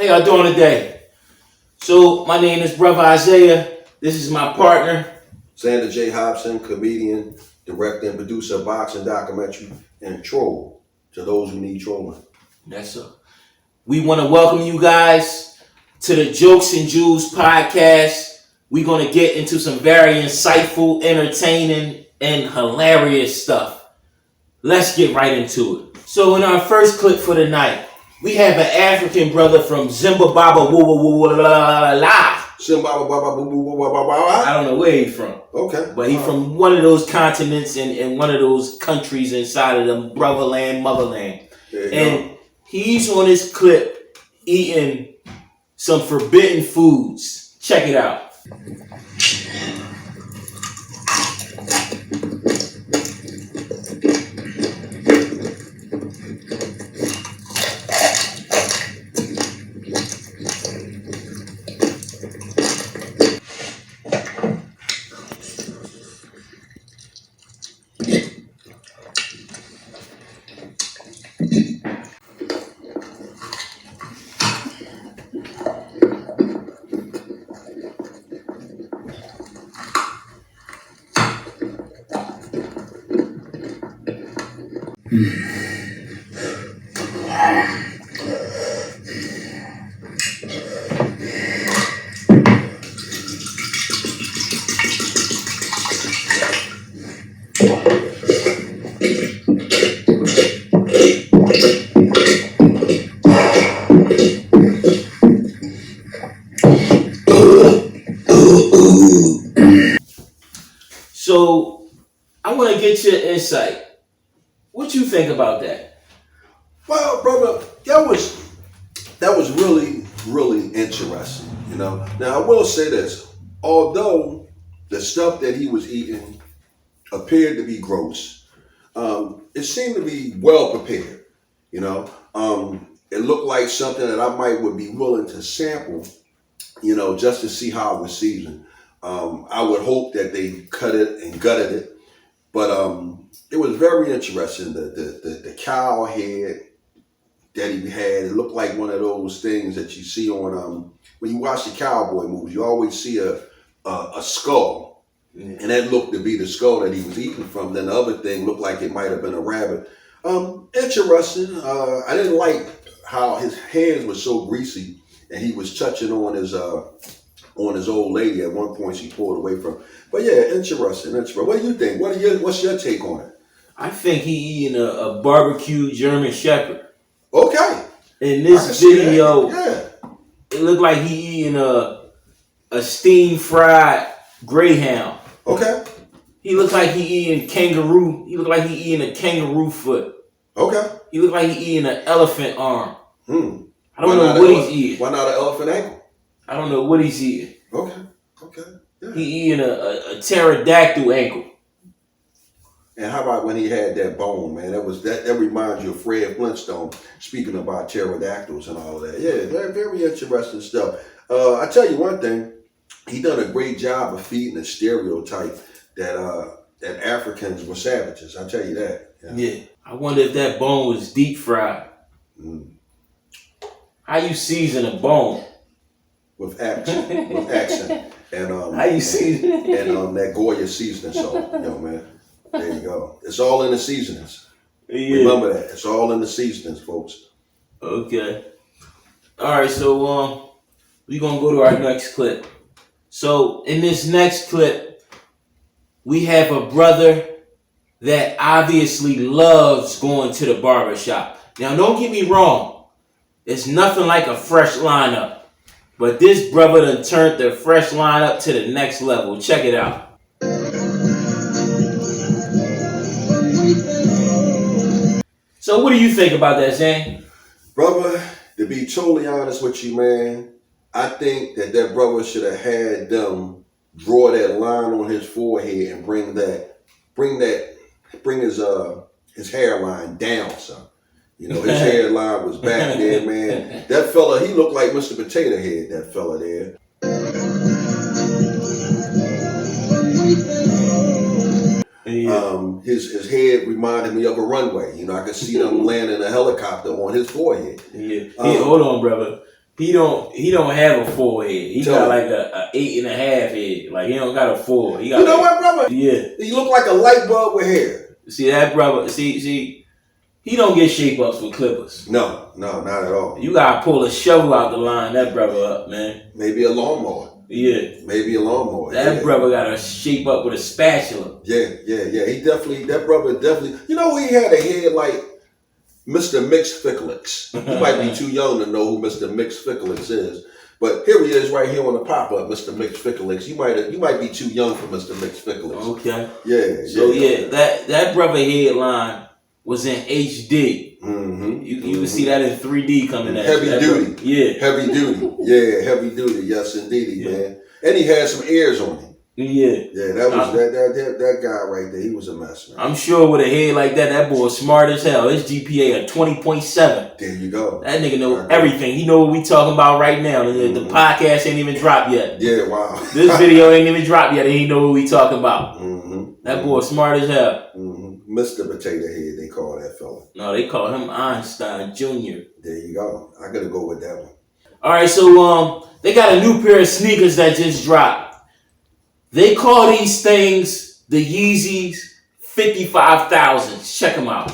How y'all doing today? So, my name is Brother Isaiah. This is my partner. Xander J. Hobson, comedian, director, and producer of boxing documentary, and troll to those who need trolling. That's up. We want to welcome you guys to the Jokes and Jews podcast. We're going to get into some very insightful, entertaining, and hilarious stuff. Let's get right into it. So, in our first clip for the night, we have an African brother from Zimbabwe. I don't know where he's from. Okay. But he's from one of those continents and one of those countries inside of the brotherland, motherland. And he's on his clip eating some forbidden foods. Check it out. So, I want to get your insight. What you think about that? Well, brother, that was really interesting. Now I will say this: although the stuff that he was eating appeared to be gross, it seemed to be well prepared. It looked like something that I would be willing to sample. Just to see how it was seasoned. I would hope that they cut it and gutted it, but it was very interesting. The cow head that he had, it looked like one of those things that you see on when you watch the cowboy movies. You always see a skull, and that looked to be the skull that he was eating from. Then the other thing looked like it might have been a rabbit. Interesting. I didn't like how his hands were so greasy, and he was touching on his old lady at one point. She pulled away from. But yeah, interesting. What do you think? What's your take on it? I think he eating a barbecue German Shepherd. Okay. In this video, it looked like he eating a steam fried greyhound. Okay. He looked like he eating kangaroo. He looked like he eating a kangaroo foot. Okay. He looked like he eating an elephant arm. I don't Why know what he's eating. Why not an elephant ankle? I don't know what he's eating. Okay. Yeah. He eating a pterodactyl ankle. And how about when he had that bone, man? That reminds you of Fred Flintstone speaking about pterodactyls and all of that. Yeah, very interesting stuff. I tell you one thing, he done a great job of feeding the stereotype that Africans were savages. I tell you that. Yeah. I wonder if that bone was deep fried. How you season a bone? With accent. And how you season it? And that Goya seasoning salt, man. There you go. It's all in the seasonings. Yeah. Remember that. It's all in the seasonings, folks. Okay. All right, so we're gonna go to our next clip. So in this next clip, we have a brother that obviously loves going to the barber shop. Now, don't get me wrong. It's nothing like a fresh lineup. But this brother done turned the fresh lineup to the next level. Check it out. So what do you think about that, Zane? Brother, to be totally honest with you, man, I think that brother should have had them draw that line on his forehead and bring his hairline down, son. His hairline was back there, man. That fella, he looked like Mr. Potato Head, that fella there. Yeah. His head reminded me of a runway. I could see them landing a helicopter on his forehead. Yeah. Hold on, brother. He don't have a 4 head. He Tell got me. like a 8.5 head. Like he don't got a 4. He got You know what, brother? Yeah. He look like a light bulb with hair. See that brother? See, he don't get shape ups with clippers. No, not at all. You gotta pull a shovel out the line that brother up, man. Maybe a lawnmower. Yeah. Maybe a lawnmower. That brother gotta shape up with a spatula. Yeah. That brother definitely. You know, he had a head like Mr. Mix Ficklix. You might be too young to know who Mr. Mix Ficklix is. But here he is right here on the pop-up, Mr. Mix Ficklix. You might be too young for Mr. Mix Ficklix. Okay. Yeah. So that brother headline was in HD. Mm-hmm. You can see that in 3D coming at heavy you. duty. Yeah. Heavy duty. Yeah, heavy duty. Yes, indeed, man. And he had some ears on him. Yeah. Yeah, that was that guy right there. He was a mess, man. I'm sure with a head like that boy smart as hell. His GPA a 20.7. There you go. That nigga know everything. He know what we talking about right now. The podcast ain't even dropped yet. Yeah, wow. This video ain't even dropped yet, and he know what we talking about. Mm-hmm. That boy smart as hell. Mm-hmm. Mr. Potato Head, they call that fella. No, they call him Einstein Jr. There you go. I gotta go with that one. All right, so they got a new pair of sneakers that just dropped. They call these things the Yeezys 55,000s. Check them out.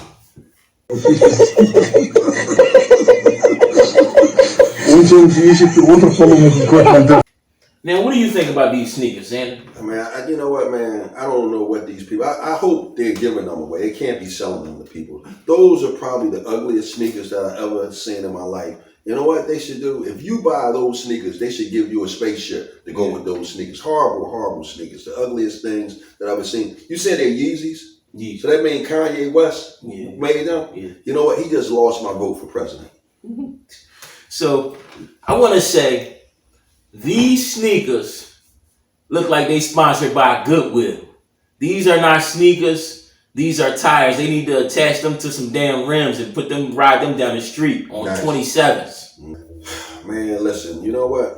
Now, what do you think about these sneakers, Andy? I mean, you know what, man? I don't know what these people. I hope they're giving them away. They can't be selling them to people. Those are probably the ugliest sneakers that I ever seen in my life. You know what they should do? If you buy those sneakers, they should give you a spaceship to go with those sneakers. Horrible sneakers. The ugliest things that I've ever seen. You said they're Yeezys? Yeah. So that means Kanye West made them? Yeah. You know what? He just lost my vote for president. So I want to say these sneakers look like they sponsored by Goodwill. These are not sneakers. These are tires. They need to attach them to some damn rims and ride them down the street on 27s. Man, listen, you know what?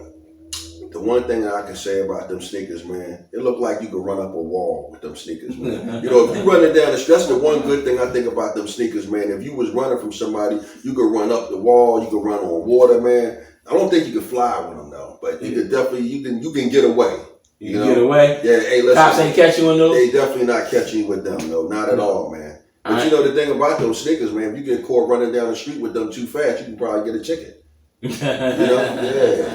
The one thing that I can say about them sneakers, man, it look like you could run up a wall with them sneakers, man. You know, if you running down the street, that's the one good thing I think about them sneakers, man. If you was running from somebody, you could run up the wall, you could run on water, man. I don't think you could fly with them though, but you could definitely, you can get away. You know? Get away? Yeah, hey, listen. Cops ain't catching you in those? They definitely not catching you with them, though. Not at all, man. But you know the thing about those sneakers, man, if you get caught running down the street with them too fast, you can probably get a ticket. You know?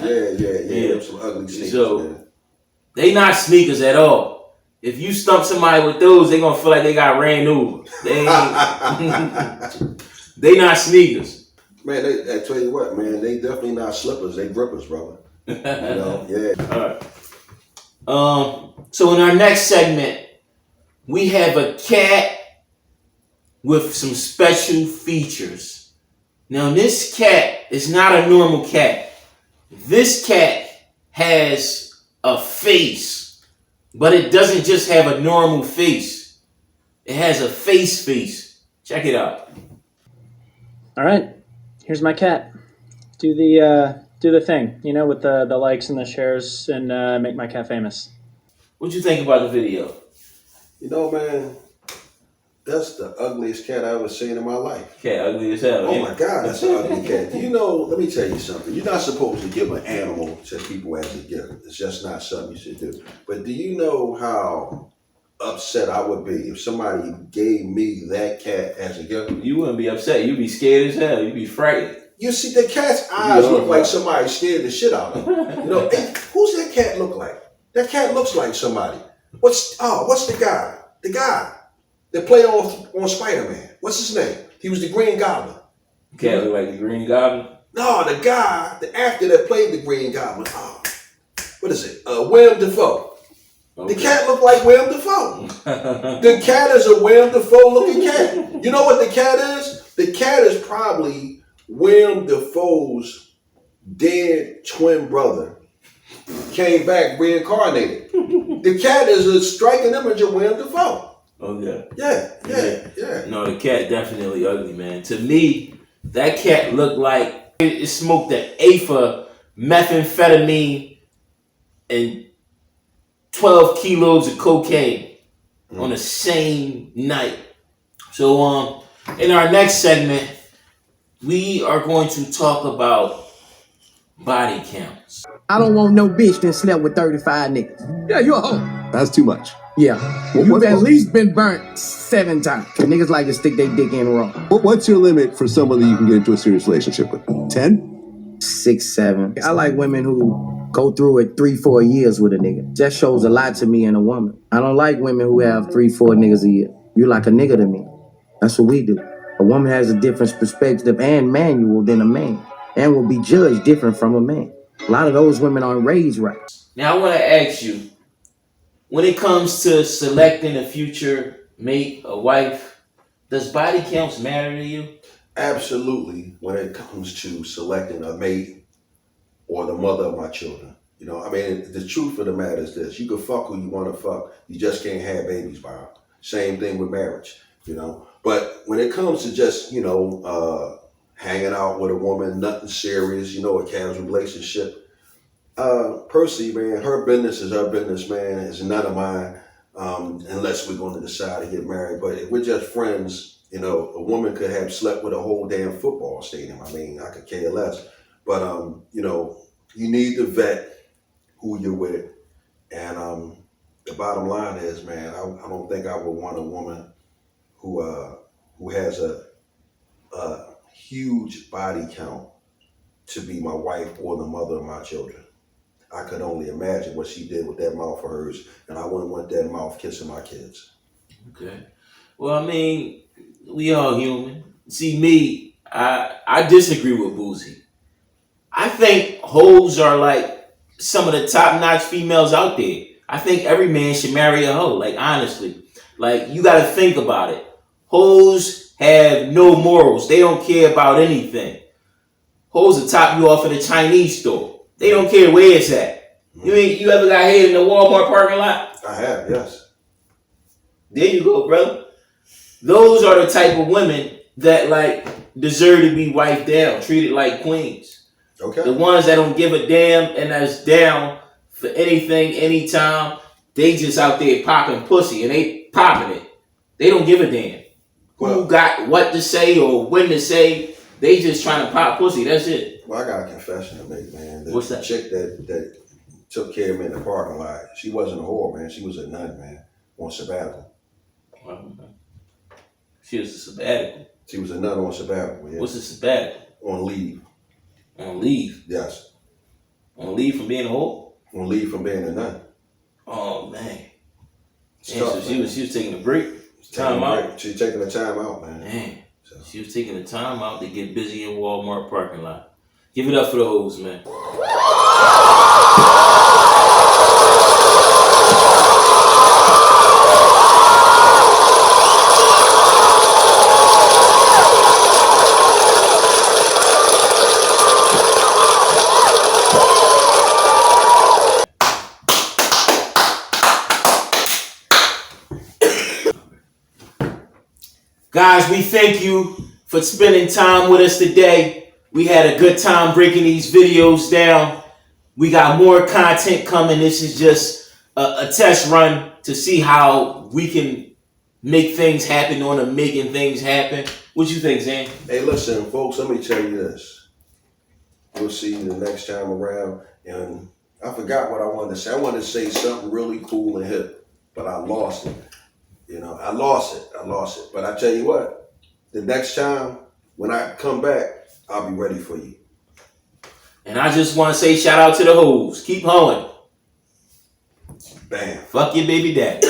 Yeah. Some ugly sneakers, so, man. They not sneakers at all. If you stump somebody with those, they gonna feel like they got ran over. They ain't. They not sneakers. Man, I tell you what, man, they definitely not slippers. They grippers, brother. You know? Yeah. All right. So in our next segment, we have a cat with some special features. Now, this cat is not a normal cat. This cat has a face, but it doesn't just have a normal face. It has a face. Check it out. All right, here's my cat. Do the thing, you know, with the likes and the shares, and make my cat famous. What you think about the video? You know, man, that's the ugliest cat I ever seen in my life. Cat ugly as hell. Oh my God, that's an ugly cat. Do you know, let me tell you something. You're not supposed to give an animal to people as a gift. It's just not something you should do. But do you know how upset I would be if somebody gave me that cat as a gift? You wouldn't be upset. You'd be scared as hell. You'd be frightened. You see, the cat's eyes look like somebody scared the shit out of him. You know, hey, who's that cat look like? That cat looks like somebody. What's the guy? The guy that played on Spider-Man. What's his name? He was the Green Goblin. Cat look like the Green Goblin? No, the guy, the actor that played the Green Goblin. Oh, what is it? Willem Dafoe. Okay. The cat looked like Willem Dafoe. The cat is a Willem Dafoe looking cat. You know what the cat is? The cat is probably Willem Dafoe's dead twin brother. Came back reincarnated. The cat is a striking image of Willem Dafoe. Okay. Yeah. No, the cat definitely ugly, man. To me, that cat looked like it smoked an eighth of methamphetamine and 12 kilos of cocaine on the same night. So, in our next segment, we are going to talk about body counts. I don't want no bitch that slept with 35 niggas. Yeah, you a hoe. That's too much. Yeah. You've at least been burnt 7 times. Niggas like to stick their dick in raw. What's your limit for someone that you can get into a serious relationship with? 10? 6, 7. I like women who go through it 3, 4 years with a nigga. That shows a lot to me in a woman. I don't like women who have 3, 4 niggas a year. You like a nigga to me. That's what we do. A woman has a different perspective and manual than a man, and will be judged different from a man. A lot of those women aren't raised right. Now I want to ask you, when it comes to selecting a future mate, a wife, does body counts matter to you? Absolutely, when it comes to selecting a mate or the mother of my children. You know, I mean, the truth of the matter is this: you can fuck who you want to fuck, you just can't have babies by her. Same thing with marriage, you know. But when it comes to just, hanging out with a woman, nothing serious, a casual relationship. Personally, man, her business is her business, man. It's none of mine, unless we're going to decide to get married. But if we're just friends, a woman could have slept with a whole damn football stadium. I mean, I could care less. But, you need to vet who you're with. And the bottom line is, man, I don't think I would want a woman who has a huge body count to be my wife or the mother of my children. I could only imagine what she did with that mouth of hers, and I wouldn't want that mouth kissing my kids. Okay. Well, I mean, we all human. See, me, I disagree with Boozy. I think hoes are like some of the top-notch females out there. I think every man should marry a hoe, like honestly. Like, you gotta think about it. Hoes have no morals. They don't care about anything. Hoes will top you off at a Chinese store. They don't care where it's at. You ever got hit in the Walmart parking lot? I have, yes. There you go, brother. Those are the type of women that like deserve to be wiped down, treated like queens. Okay. The ones that don't give a damn and that's down for anything, anytime, they just out there popping pussy and they popping it. They don't give a damn who got what to say or when to say. They just trying to pop pussy. That's it. Well, I got a confession to make, man. What's that? The chick that took care of me in the parking lot, she wasn't a whore, man. She was a nun, man, on sabbatical. She was a sabbatical. She was a nun on sabbatical, yeah. What's a sabbatical? On leave. On leave? Yes. On leave from being a whore? On leave from being a nun. Oh, man. Tough, so she was taking a break? Time out? She's taking the time out, man. Man. So. She was taking the time out to get busy in Walmart parking lot. Give it up for the hoes, man. Guys, we thank you for spending time with us today. We had a good time breaking these videos down. We got more content coming. This is just a test run to see how we can make things happen on a making things happen. What you think, Zan? Hey, listen, folks, let me tell you this. We'll see you the next time around. And I forgot what I wanted to say. I wanted to say something really cool and hip, but I lost it. I lost it. But I tell you what, the next time when I come back, I'll be ready for you. And I just want to say shout out to the hoes. Keep hoeing. Bam. Fuck your baby daddy.